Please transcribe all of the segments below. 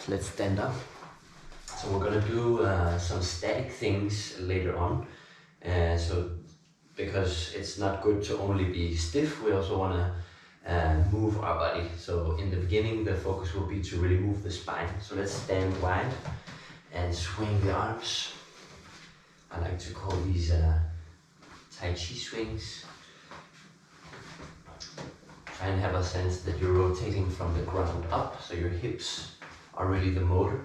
let's stand up. So we're gonna do some static things later on. Because it's not good to only be stiff, we also wanna move our body. So in the beginning, the focus will be to really move the spine. So let's stand wide and swing the arms. I like to call these Tai Chi Swings. Try and have a sense that you're rotating from the ground up, so your hips are really the motor.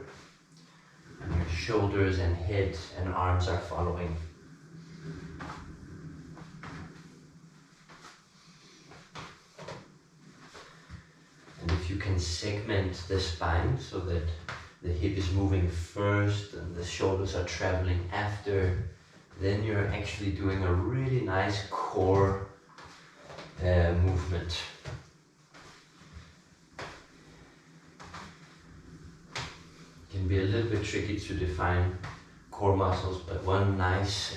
And your shoulders and head and arms are following. And if you can segment the spine so that the hip is moving first and the shoulders are traveling after, then you're actually doing a really nice core movement. It can be a little bit tricky to define core muscles, but one nice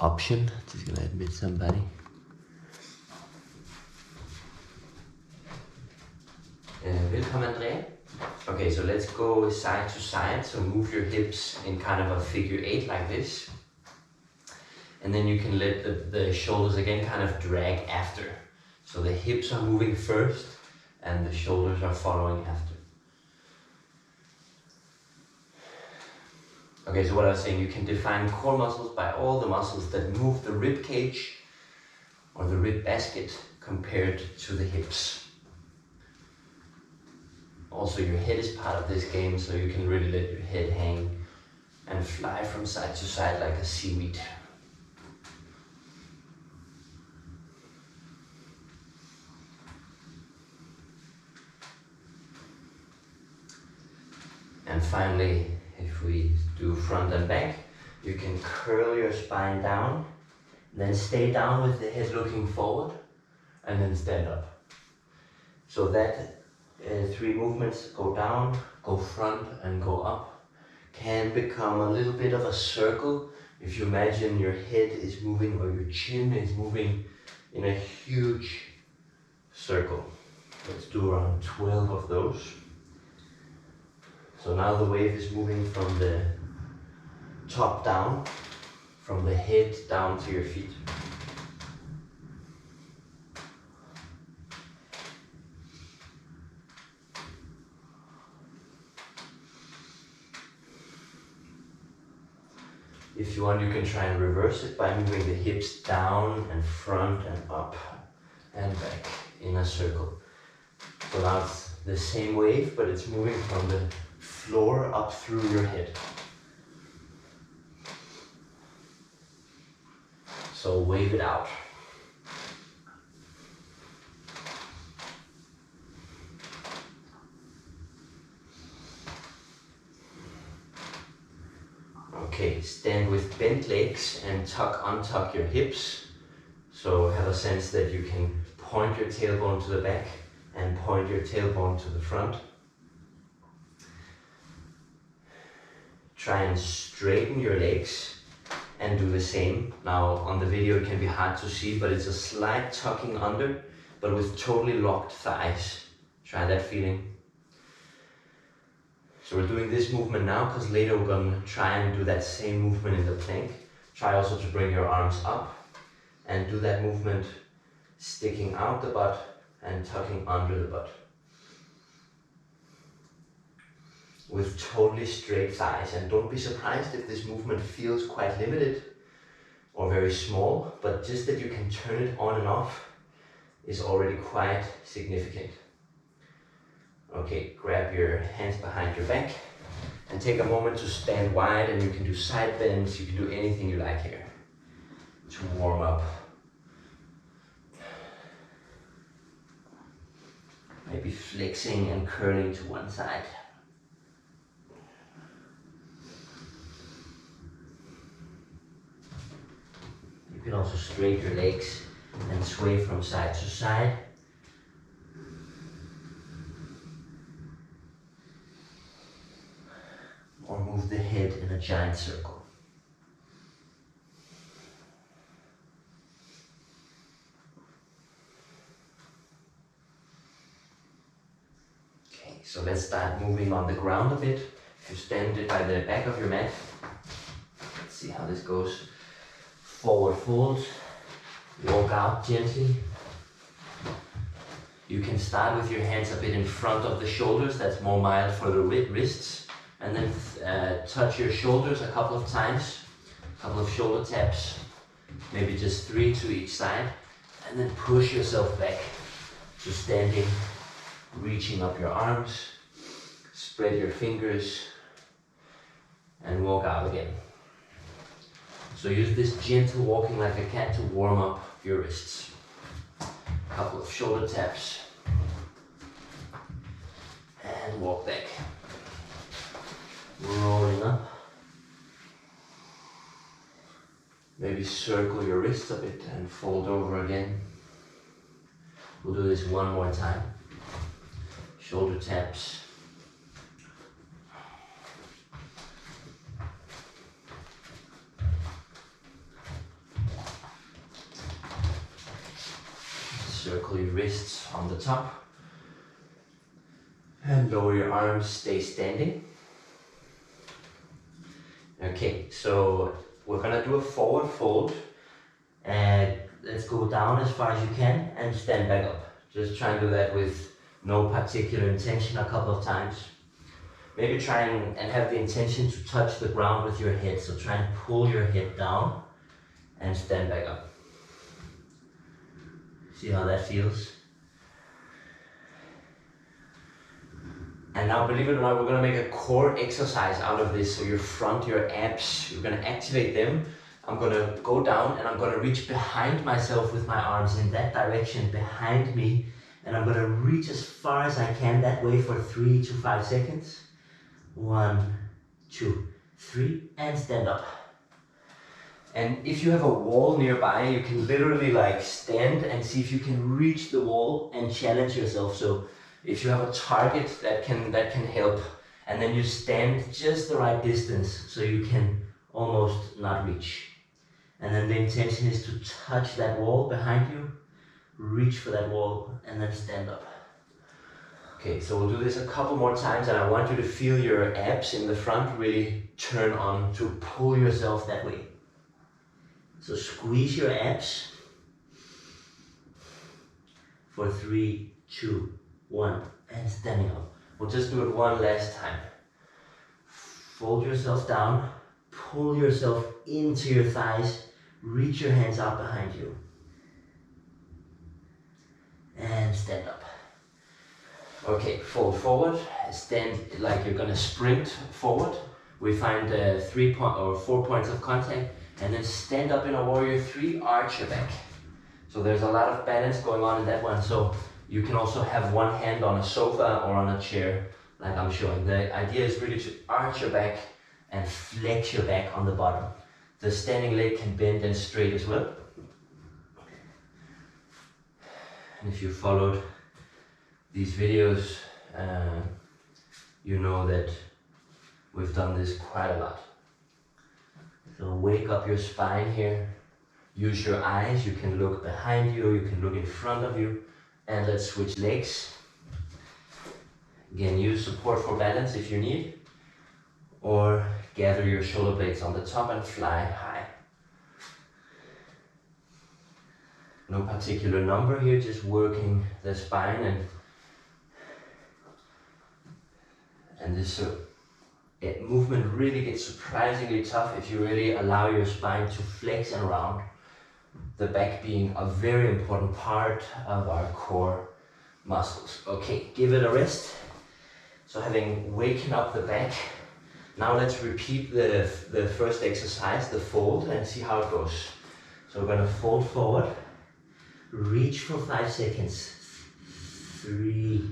option, just gonna admit somebody. Welcome, Andrea. Okay, so let's go side to side. So move your hips in kind of a figure 8 like this. And then you can let the shoulders again kind of drag after. So the hips are moving first and the shoulders are following after. Okay, so what I was saying, you can define core muscles by all the muscles that move the rib cage or the rib basket compared to the hips. Also, your head is part of this game, so you can really let your head hang and fly from side to side like a seaweed. And finally, if we do front and back, you can curl your spine down, then stay down with the head looking forward, and then stand up. So that 3 movements, go down, go front, and go up, can become a little bit of a circle if you imagine your head is moving or your chin is moving in a huge circle. Let's do around 12 of those. So now the wave is moving from the top down, from the head down to your feet. If you want, you can try and reverse it by moving the hips down and front and up and back in a circle. So now it's the same wave, but it's moving from the floor up through your head. So wave it out. Okay, stand with bent legs and untuck your hips. So have a sense that you can point your tailbone to the back and point your tailbone to the front. Try and straighten your legs and do the same. Now on the video it can be hard to see, but it's a slight tucking under, but with totally locked thighs. Try that feeling. So we're doing this movement now because later we're going to try and do that same movement in the plank. Try also to bring your arms up and do that movement sticking out the butt and tucking under the butt. With totally straight thighs, and don't be surprised if this movement feels quite limited or very small, but just that you can turn it on and off is already quite significant. Okay, grab your hands behind your back and take a moment to stand wide, and you can do side bends, you can do anything you like here to warm up. Maybe flexing and curling to one side. You can also straighten your legs and sway from side to side. Or move the head in a giant circle. Okay, so let's let's start moving on the ground a bit. If you stand it by the back of your mat, let's see how this goes. Forward fold, walk out gently. You can start with your hands a bit in front of the shoulders, that's more mild for the wrists. And then touch your shoulders a couple of times, a couple of shoulder taps, maybe just 3 to each side. And then push yourself back to standing, reaching up your arms, spread your fingers, and walk out again. So use this gentle walking like a cat to warm up your wrists. A couple of shoulder taps, and walk back. Rolling up. Maybe circle your wrists a bit and fold over again. We'll do this one more time. Shoulder taps. Circle your wrists on the top. And lower your arms, stay standing. Okay, so we're gonna do a forward fold. And let's go down as far as you can and stand back up. Just try and do that with no particular intention a couple of times. Maybe try and have the intention to touch the ground with your head. So try and pull your head down and stand back up. See how that feels? And now, believe it or not, we're gonna make a core exercise out of this. So your front, your abs, you're gonna activate them. I'm gonna go down and I'm gonna reach behind myself with my arms in that direction behind me. And I'm gonna reach as far as I can that way for 3 to 5 seconds. 1, 2, 3, and stand up. And if you have a wall nearby, you can literally like stand and see if you can reach the wall and challenge yourself. So if you have a target that can help, and then you stand just the right distance so you can almost not reach. And then the intention is to touch that wall behind you, reach for that wall, and then stand up. Okay, so we'll do this a couple more times, and I want you to feel your abs in the front really turn on to pull yourself that way. So squeeze your abs for 3, 2, 1, and standing up. We'll just do it one last time. Fold yourself down, pull yourself into your thighs, reach your hands out behind you, and stand up. Okay, fold forward, stand like you're gonna sprint forward. We find 4 points of contact, and then stand up in a warrior 3, arch your back. So there's a lot of balance going on in that one. So you can also have one hand on a sofa or on a chair, like I'm showing. The idea is really to arch your back and flex your back on the bottom. The standing leg can bend and straight as well. And if you followed these videos, you know that we've done this quite a lot. So wake up your spine here. Use your eyes. You can look behind you, you can look in front of you. And let's switch legs. Again, use support for balance if you need. Or gather your shoulder blades on the top and fly high. No particular number here, just working the spine and this movement really gets surprisingly tough if you really allow your spine to flex and round. The back being a very important part of our core muscles. Okay, give it a rest. So having waken up the back, now let's repeat the first exercise, the fold, and see how it goes. So we're gonna fold forward, reach for 5 seconds. 3,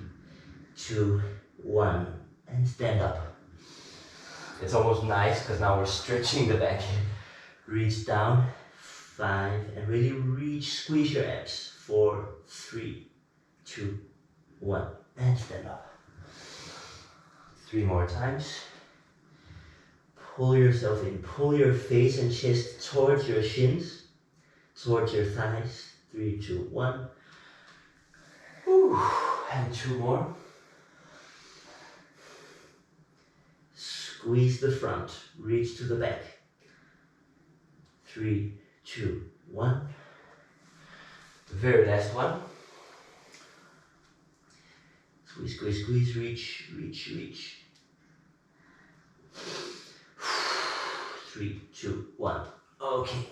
2, 1, and stand up. It's almost nice because now we're stretching the back. Reach down, 5, and really reach, squeeze your abs. 4, 3, 2, 1, and stand up. 3 more times. Pull yourself in, pull your face and chest towards your shins, towards your thighs. 3, 2, 1. Whew. And 2 more. Squeeze the front, reach to the back. 3, 2, 1. Very last one. Squeeze, squeeze, squeeze, reach, reach, reach. 3, 2, 1. Okay.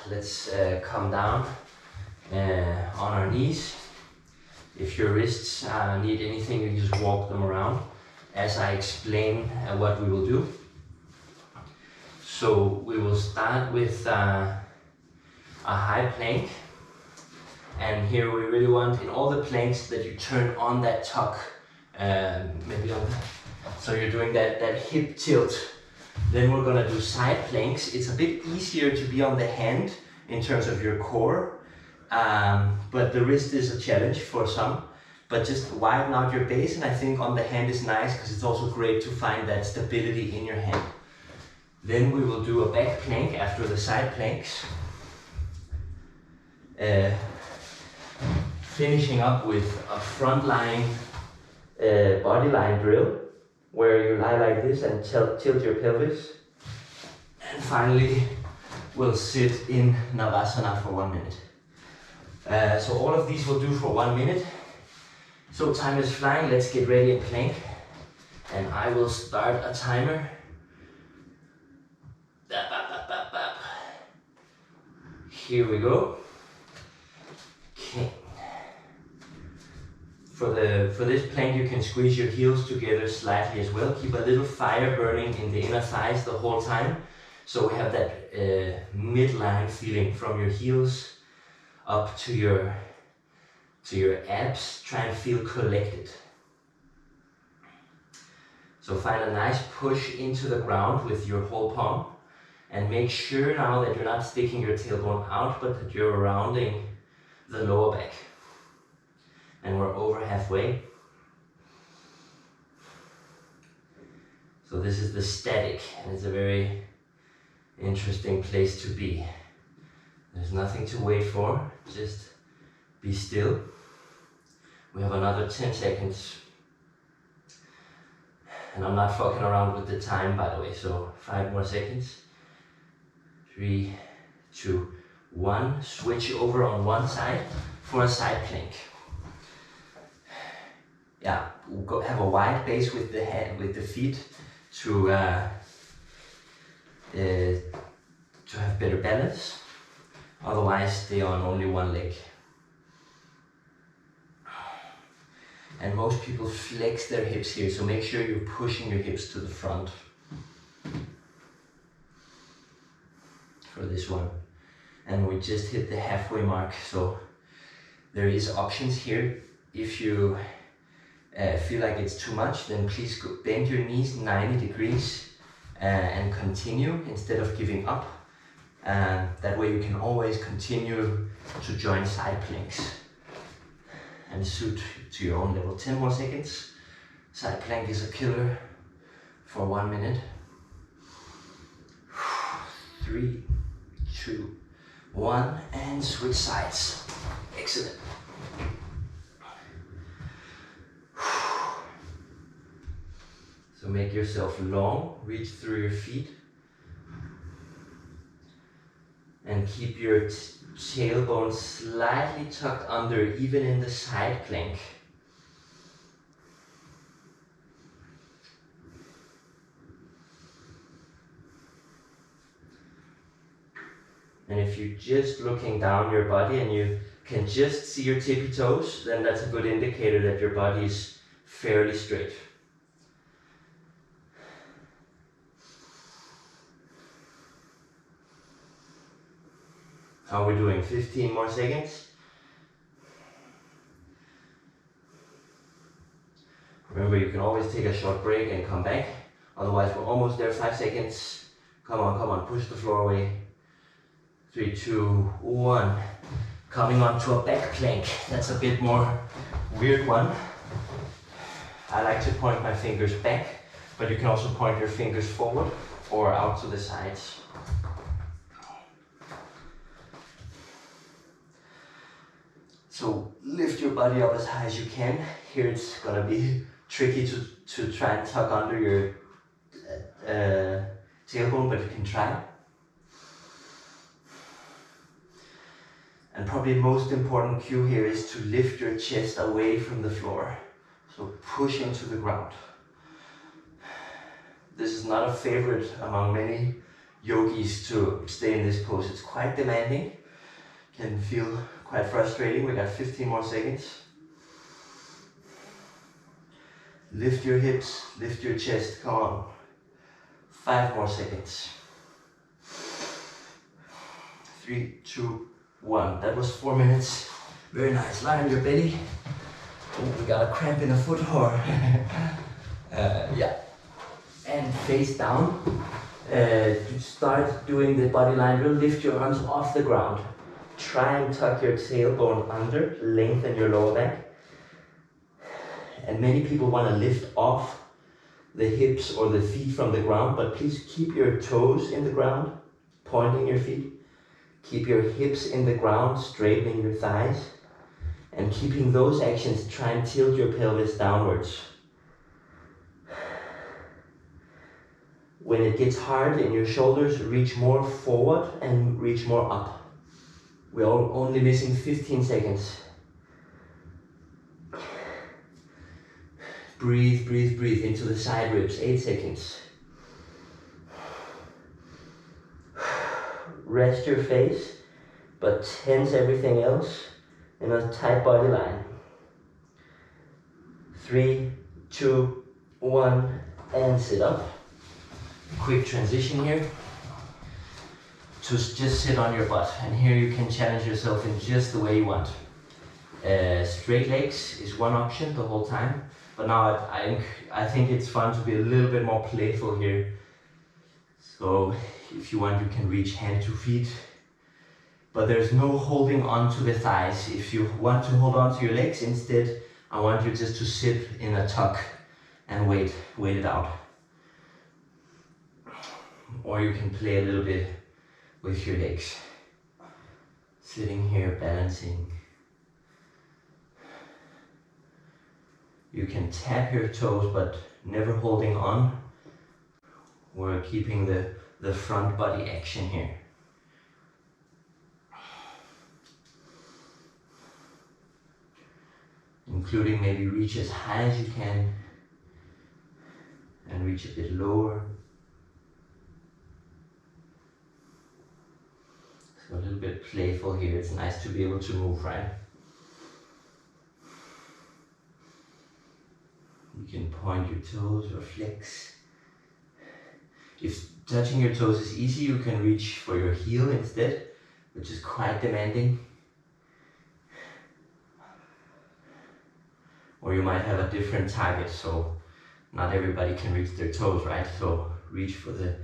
Let's come down on our knees. If your wrists need anything, you just walk them around as I explain what we will do. So we will start with a high plank. And here we really want in all the planks that you turn on that tuck, maybe on that. So you're doing that hip tilt. Then we're gonna do side planks. It's a bit easier to be on the hand in terms of your core, but the wrist is a challenge for some. But just widen out your base, and I think on the hand is nice because it's also great to find that stability in your hand. Then we will do a back plank after the side planks. Finishing up with a front lying body line drill, where you lie like this and tilt your pelvis. And finally, we'll sit in navasana for 1 minute. So all of these we'll do for 1 minute. So time is flying, let's get ready and plank. And I will start a timer. Here we go. Okay. For this plank, you can squeeze your heels together slightly as well. Keep a little fire burning in the inner thighs the whole time. So we have that midline feeling from your heels up to your abs. Try and feel collected. So find a nice push into the ground with your whole palm. And make sure now that you're not sticking your tailbone out, but that you're rounding the lower back. And we're over halfway. So this is the static, and it's a very interesting place to be. There's nothing to wait for, just be still. We have another 10 seconds. And I'm not fucking around with the time, by the way, so 5 more seconds. 3, 2, 1. Switch over on one side for a side plank. Yeah, have a wide base with the head, with the feet to have better balance. Otherwise, stay on only one leg. And most people flex their hips here, so make sure you're pushing your hips to the front for this one. And we just hit the halfway mark, so there is options here. If you feel like it's too much, then please bend your knees 90 degrees and continue instead of giving up. That way you can always continue to join side planks and suit to your own level. 10 more seconds. Side plank is a killer for 1 minute. 3, 2, 1, and switch sides. Excellent. So make yourself long, reach through your feet, and keep your tailbone slightly tucked under, even in the side plank. And if you're just looking down your body and you can just see your tippy toes, then that's a good indicator that your body is fairly straight. How are we doing? 15 more seconds. Remember, you can always take a short break and come back. Otherwise, we're almost there. 5 seconds. Come on, push the floor away. 3, 2, 1. Coming on to a back plank. That's a bit more weird one. I like to point my fingers back, but you can also point your fingers forward or out to the sides. So lift your body up as high as you can. Here it's gonna be tricky to try and tuck under your tailbone, but you can try. And probably the most important cue here is to lift your chest away from the floor. So push into the ground. This is not a favorite among many yogis to stay in this pose. It's quite demanding. Can feel quite frustrating. We got 15 more seconds. Lift your hips, lift your chest, come on. 5 more seconds. 3, 2, 1. That was 4 minutes. Very nice. Lie on your belly. Oh, we got a cramp in the foot or yeah. And face down. To start doing the body line drill, lift your arms off the ground. Try and tuck your tailbone under, lengthen your lower back. And many people want to lift off the hips or the feet from the ground, but please keep your toes in the ground, pointing your feet. Keep your hips in the ground, straightening your thighs. And keeping those actions, try and tilt your pelvis downwards. When it gets hard in your shoulders, reach more forward and reach more up. We're only missing 15 seconds. Breathe, breathe, breathe into the side ribs, 8 seconds. Rest your face, but tense everything else in a tight body line. 3, 2, 1, and sit up. Quick transition here to just sit on your butt, and here you can challenge yourself in just the way you want. Straight legs is one option the whole time, but now I think it's fun to be a little bit more playful here. So if you want, you can reach hand to feet, but there's no holding on to the thighs. If you want to hold on to your legs, instead I want you just to sit in a tuck and wait it out. Or you can play a little bit with your legs. Sitting here, balancing. You can tap your toes, but never holding on. We're keeping the front body action here. Including maybe reach as high as you can and reach a bit lower. So a little bit playful here. It's nice to be able to move, right? You can point your toes or flex. If touching your toes is easy, you can reach for your heel instead, which is quite demanding. Or you might have a different target, so not everybody can reach their toes, right? So reach for the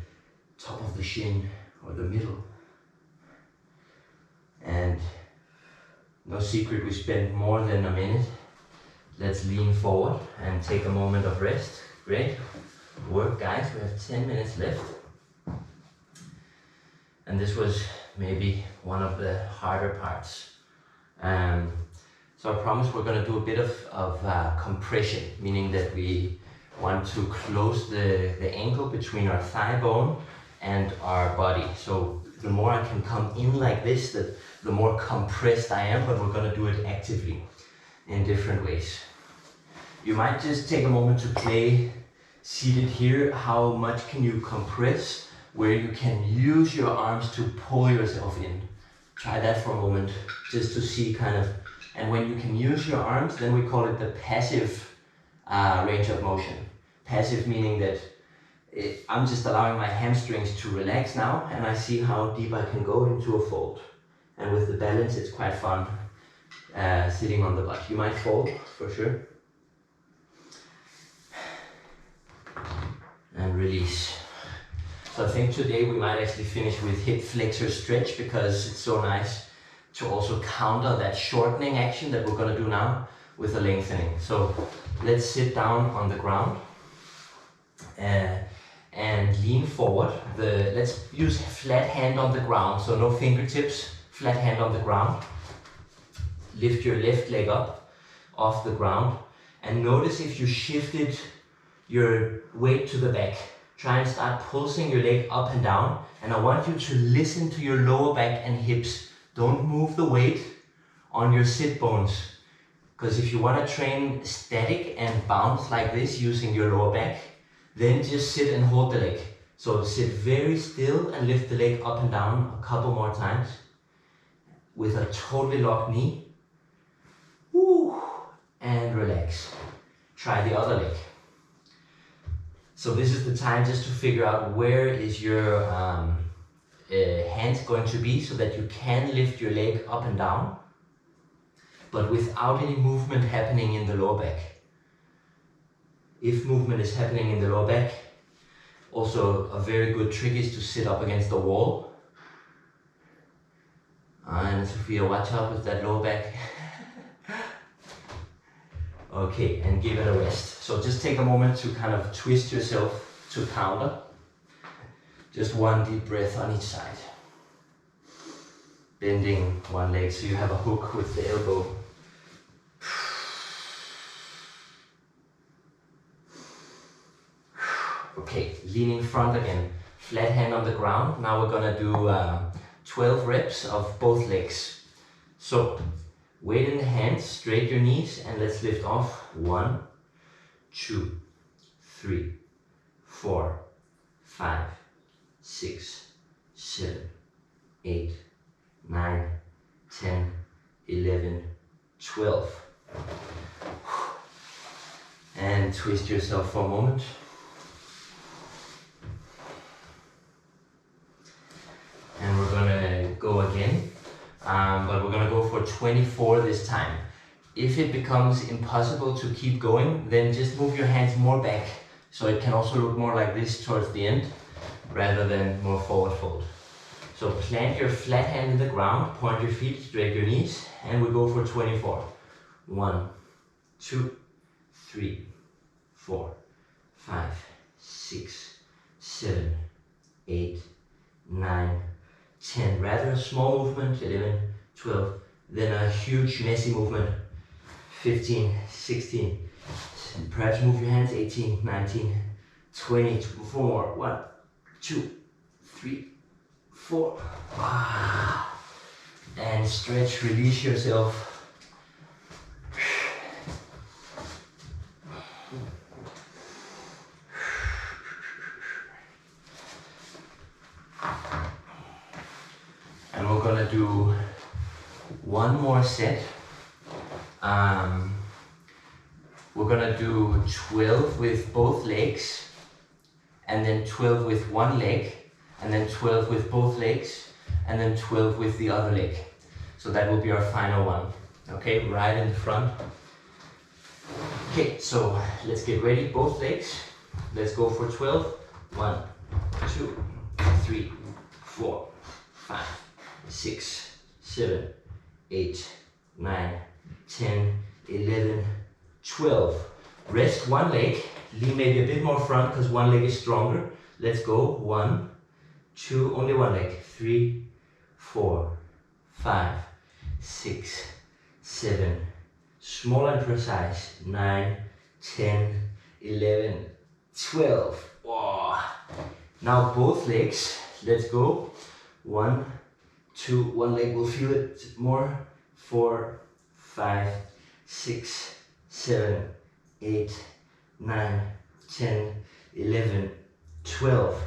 top of the shin or the middle. And no secret, we spent more than a minute. Let's lean forward and take a moment of rest. Great work, guys. We have 10 minutes left. And this was maybe one of the harder parts. So I promise we're going to do a bit of compression, meaning that we want to close the ankle between our thigh bone and our body. So the more I can come in like this, the more compressed I am, but we're going to do it actively in different ways. You might just take a moment to play seated here. How much can you compress, where you can use your arms to pull yourself in. Try that for a moment, just to see kind of, and when you can use your arms, then we call it the passive range of motion. Passive meaning that I'm just allowing my hamstrings to relax now, and I see how deep I can go into a fold. And with the balance, it's quite fun sitting on the butt. You might fall, for sure. And release. So I think today we might actually finish with hip flexor stretch, because it's so nice to also counter that shortening action that we're going to do now with a lengthening. So let's sit down on the ground and lean forward. Let's use flat hand on the ground, so no fingertips, flat hand on the ground. Lift your left leg up off the ground And notice if you shifted your weight to the back. Try and start pulsing your leg up and down. And I want you to listen to your lower back and hips. Don't move the weight on your sit bones. Because if you want to train static and bounce like this using your lower back, then just sit and hold the leg. So sit very still and lift the leg up and down a couple more times with a totally locked knee. Woo. And relax. Try the other leg. So this is the time just to figure out where is your hands going to be so that you can lift your leg up and down, but without any movement happening in the lower back. If movement is happening in the lower back, also a very good trick is to sit up against the wall. And Sophia, watch out with that lower back. Okay, and give it a rest. So just take a moment to kind of twist yourself to counter. Just one deep breath on each side. Bending one leg so you have a hook with the elbow. Okay, leaning front again. Flat hand on the ground. Now we're gonna do 12 reps of both legs. So, weight in the hands, straight your knees, and let's lift off. 1, 2, 3, 4, 5, 6, 7, 8, 9, 10, 11, 12. And twist yourself for a moment. And we're gonna go again. But we're gonna go for 24 this time. If it becomes impossible to keep going, then just move your hands more back so it can also look more like this towards the end rather than more forward fold. So plant your flat hand in the ground, point your feet, straight your knees, and we go for 24. 1, 2, 3, 4, 5, 6, 7, 8, 9, 10, rather a small movement, 11, 12, then a huge messy movement, 15, 16, perhaps move your hands, 18, 19, 20, 4 more, 1, 2, 3, 4, and stretch, release yourself. And we're gonna do one more set. We're gonna do 12 with both legs, and then 12 with one leg, and then 12 with both legs, and then 12 with the other leg. So that will be our final one. Okay, right in the front. Okay, so let's get ready, both legs. Let's go for 12. 1, 2, 3, 4, 5, 6, 7, 8, 9, 10, 11, 12. Rest one leg, lean maybe a bit more front because one leg is stronger. Let's go. 1, 2, only one leg. 3, 4, 5, 6, 7, small and precise. 9, 10, 11, 12. Oh. Now both legs, let's go. 1, 2, one leg will feel it more. 4, 5, 6, 7, 8, 9, 10, 11, 12.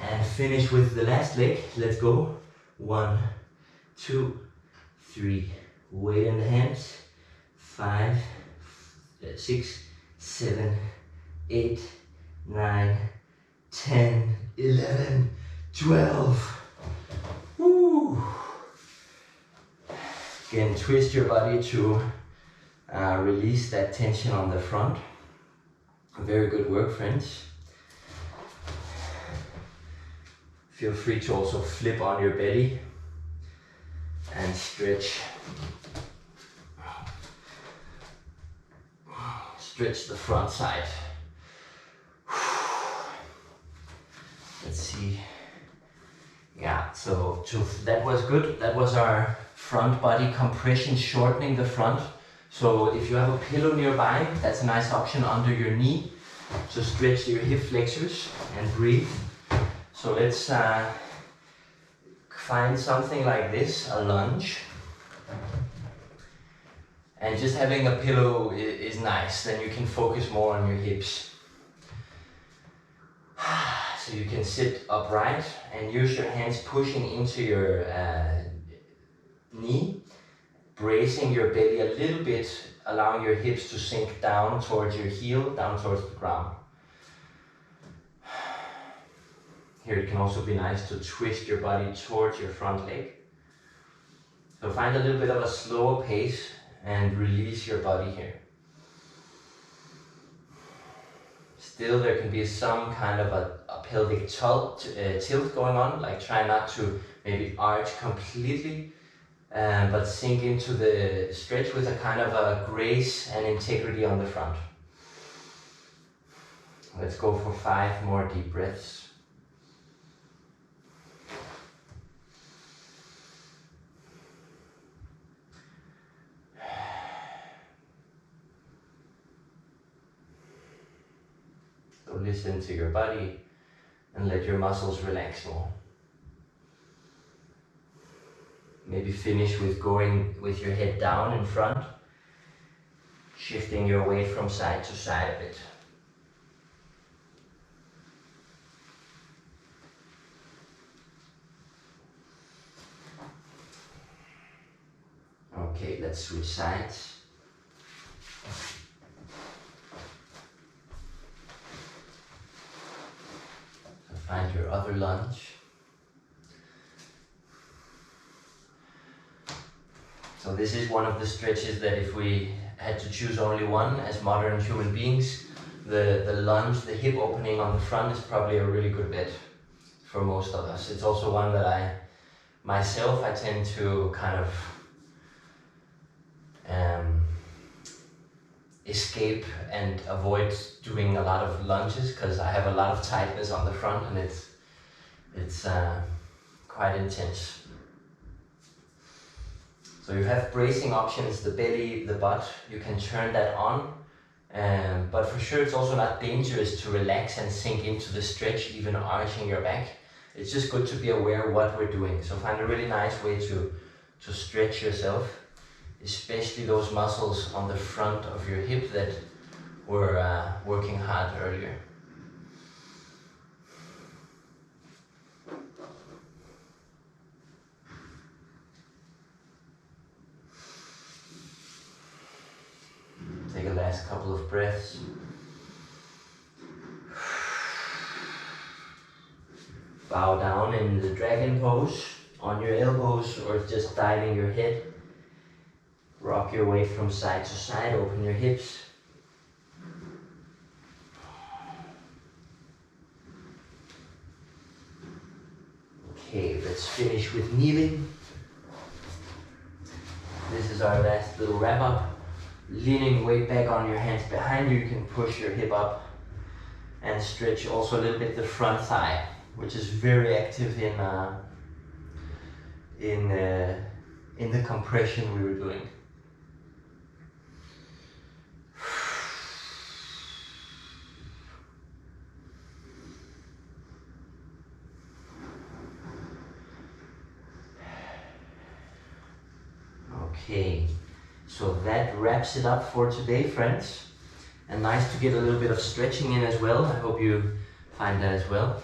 And finish with the last leg. Let's go. 1, 2, 3. Weight in the hands. 5, 6, 7, 8, 9, 10, 11, 12. Woo. Again, twist your body to release that tension on the front. Very good work, friends. Feel free to also flip on your belly and stretch. Stretch the front side. Let's see. Yeah, so that was good. That was our front body compression, shortening the front So if you have a pillow nearby, that's a nice option under your knee. So stretch your hip flexors and breathe. So let's find something like this, a lunge. And just having a pillow is nice, then you can focus more on your hips. So you can sit upright and use your hands pushing into your knee, bracing your belly a little bit, allowing your hips to sink down towards your heel, down towards the ground. Here it can also be nice to twist your body towards your front leg. So find a little bit of a slower pace and release your body here. Still, there can be some kind of a pelvic tilt going on, like try not to maybe arch completely, but sink into the stretch with a kind of a grace and integrity on the front. Let's go for 5 more deep breaths. So listen to your body and let your muscles relax more. Maybe finish with going with your head down in front, shifting your weight from side to side a bit. Okay, let's switch sides. So find your other lunge. So this is one of the stretches that if we had to choose only one as modern human beings, the lunge, the hip opening on the front is probably a really good bet for most of us. It's also one that I tend to kind of escape and avoid doing a lot of lunges because I have a lot of tightness on the front and it's quite intense. So you have bracing options, the belly, the butt, you can turn that on, but for sure it's also not dangerous to relax and sink into the stretch, even arching your back. It's just good to be aware of what we're doing. So find a really nice way to stretch yourself, especially those muscles on the front of your hip that were working hard earlier. Take a last couple of breaths. Bow down in the dragon pose on your elbows or just diving your head. Rock your weight from side to side, open your hips. Okay, let's finish with kneeling. This is our last little wrap up. Leaning weight back on your hands behind you, you can push your hip up and stretch also a little bit the front thigh, which is very active in the compression we were doing. Okay, so that wraps it up for today, friends. And nice to get a little bit of stretching in as well. I hope you find that as well.